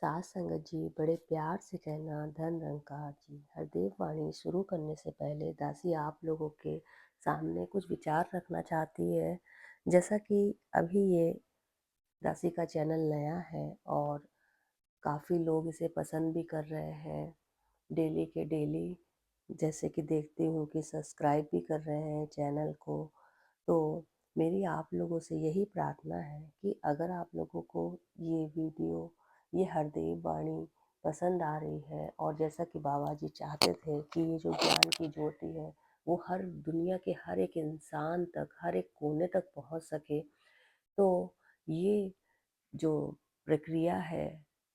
सास संगत जी बड़े प्यार से कहना धन निरंकार जी। हरदेव वाणी शुरू करने से पहले दासी आप लोगों के सामने कुछ विचार रखना चाहती है। जैसा कि अभी ये दासी का चैनल नया है और काफ़ी लोग इसे पसंद भी कर रहे हैं। डेली के डेली जैसे कि देखती हूँ कि सब्सक्राइब भी कर रहे हैं चैनल को। तो मेरी आप लोगों से यही प्रार्थना है कि अगर आप लोगों को ये वीडियो, ये हरदेव वाणी पसंद आ रही है और जैसा कि बाबा जी चाहते थे कि ये जो ज्ञान की ज्योति है वो हर दुनिया के हर एक इंसान तक, हर एक कोने तक पहुंच सके, तो ये जो प्रक्रिया है,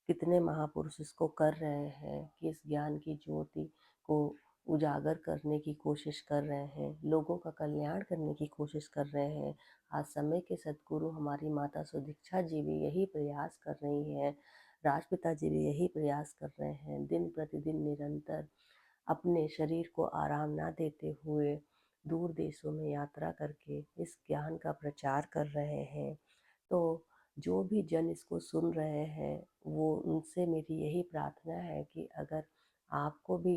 कितने महापुरुष इसको कर रहे हैं कि इस ज्ञान की ज्योति को उजागर करने की कोशिश कर रहे हैं, लोगों का कल्याण करने की कोशिश कर रहे हैं। आज समय के सद्गुरु हमारी माता सुदीक्षा जी भी यही प्रयास कर रही हैं, राजपिता जी भी यही प्रयास कर रहे हैं, दिन प्रतिदिन निरंतर अपने शरीर को आराम ना देते हुए दूर देशों में यात्रा करके इस ज्ञान का प्रचार कर रहे हैं। तो जो भी जन इसको सुन रहे हैं वो उनसे मेरी यही प्रार्थना है कि अगर आपको भी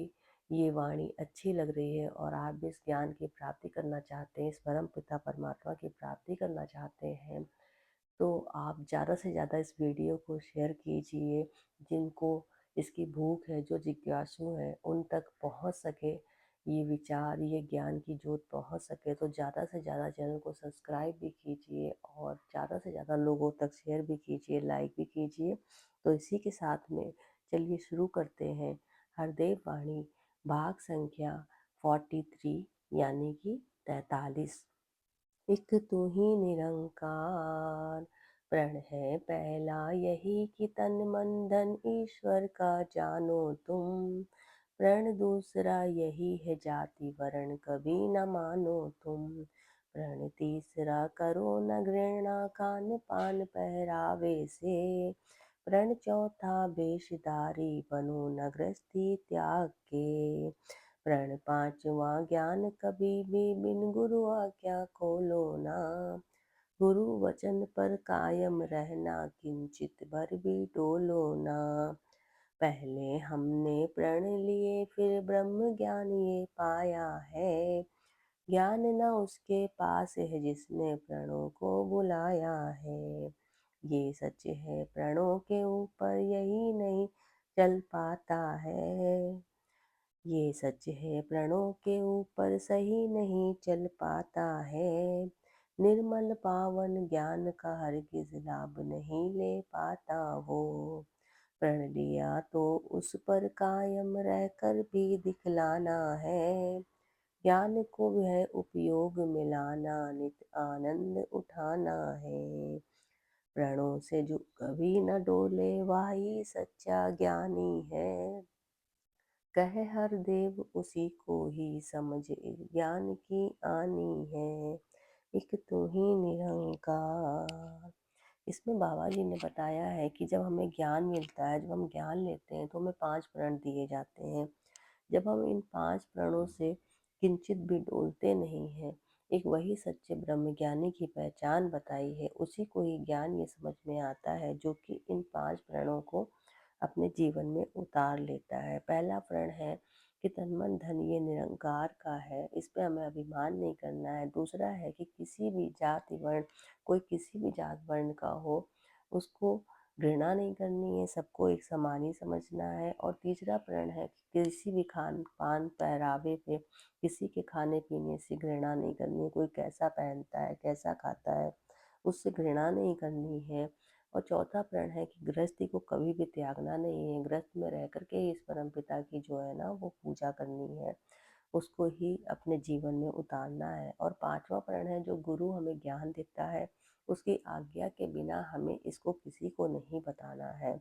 ये वाणी अच्छी लग रही है और आप भी इस ज्ञान की प्राप्ति करना चाहते हैं, इस परम पिता परमात्मा की प्राप्ति करना चाहते हैं, तो आप ज़्यादा से ज़्यादा इस वीडियो को शेयर कीजिए। जिनको इसकी भूख है, जो जिज्ञासु हैं, उन तक पहुंच सके ये विचार, ये ज्ञान की ज्योत पहुंच सके। तो ज़्यादा से ज़्यादा चैनल को सब्सक्राइब भी कीजिए और ज़्यादा से ज़्यादा लोगों तक शेयर भी कीजिए, लाइक भी कीजिए। तो इसी के साथ में चलिए शुरू करते हैं हरदेव वाणी भाग संख्या 43 यानी कि 43। एक तू ही निरंकार, प्रण है पहला यही कि तन मन धन ईश्वर का जानो तुम। प्रण दूसरा यही है जाति वर्ण कभी न मानो तुम। प्रण तीसरा करो न घृणा खान पान पहरावे से। प्रण चौथा बेशदारी बनो न गृहस्थी त्याग के। प्रण पांचवा ज्ञान कभी भी बिन गुरु आज्ञा खोलो ना। गुरु वचन पर कायम रहना किंचित भर भी डोलो ना। पहले हमने प्रण लिए फिर ब्रह्म ज्ञान ये पाया है। ज्ञान न उसके पास है जिसने प्रणों को बुलाया है। ये सच है प्रणों के ऊपर यही नहीं चल पाता है। ये सच है प्रणों के ऊपर सही नहीं चल पाता है। निर्मल पावन ज्ञान का हरगिज लाभ नहीं ले पाता वो। प्रण लिया तो उस पर कायम रहकर भी दिखलाना है। ज्ञान को वह उपयोग में लाना नित आनंद उठाना है। प्रणों से जो कभी न डोले वही सच्चा ज्ञानी है। कहे हर देव उसी को ही समझ ज्ञान की आनी है। एक तो ही निरंकार। इसमें बाबा जी ने बताया है कि जब हमें ज्ञान मिलता है, जब हम ज्ञान लेते हैं तो हमें 5 प्रण दिए जाते हैं। जब हम इन 5 प्रणों से किंचित भी डोलते नहीं हैं, एक वही सच्चे ब्रह्मज्ञानी की पहचान बताई है, उसी को ही ज्ञान ये समझ में आता है जो कि इन 5 प्रणों को अपने जीवन में उतार लेता है। पहला प्रण है कि तन मन धन ये निरंकार का है, इस पे हमें अभिमान नहीं करना है। दूसरा है कि किसी भी जाति वर्ण, कोई किसी भी जात वर्ण का हो, उसको घृणा नहीं करनी है, सबको एक समान ही समझना है। और तीसरा प्रण है कि किसी भी खान पान पहरावे पे, किसी के खाने पीने से घृणा नहीं करनी है। कोई कैसा पहनता है, कैसा खाता है, उससे घृणा नहीं करनी है। और चौथा प्रण है कि गृहस्थी को कभी भी त्यागना नहीं है, गृहस्थ में रह करके ही इस परम पिता की जो है ना वो पूजा करनी है, उसको ही अपने जीवन में उतारना है। और पांचवा प्रण है जो गुरु हमें ज्ञान देता है, उसकी आज्ञा के बिना हमें इसको किसी को नहीं बताना है।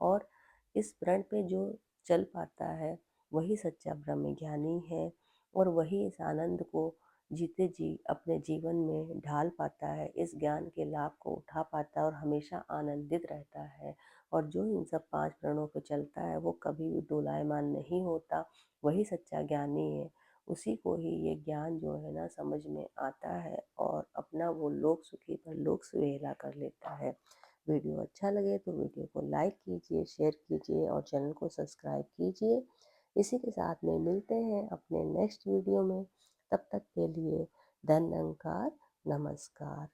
और इस प्रण पे जो चल पाता है वही सच्चा ब्रह्म ज्ञानी है और वही इस आनंद को जीते जी अपने जीवन में ढाल पाता है, इस ज्ञान के लाभ को उठा पाता है और हमेशा आनंदित रहता है। और जो इन सब 5 प्रणों पे चलता है वो कभी भी डोलायमान नहीं होता, वही सच्चा ज्ञानी है। उसी को ही ये ज्ञान जो है ना समझ में आता है और अपना वो लोक सुखी पर लोक सुहेला कर लेता है। वीडियो अच्छा लगे तो वीडियो को लाइक कीजिए, शेयर कीजिए और चैनल को सब्सक्राइब कीजिए। इसी के साथ में मिलते हैं अपने नेक्स्ट वीडियो में। तब तक के लिए धन्यवाद, नमस्कार।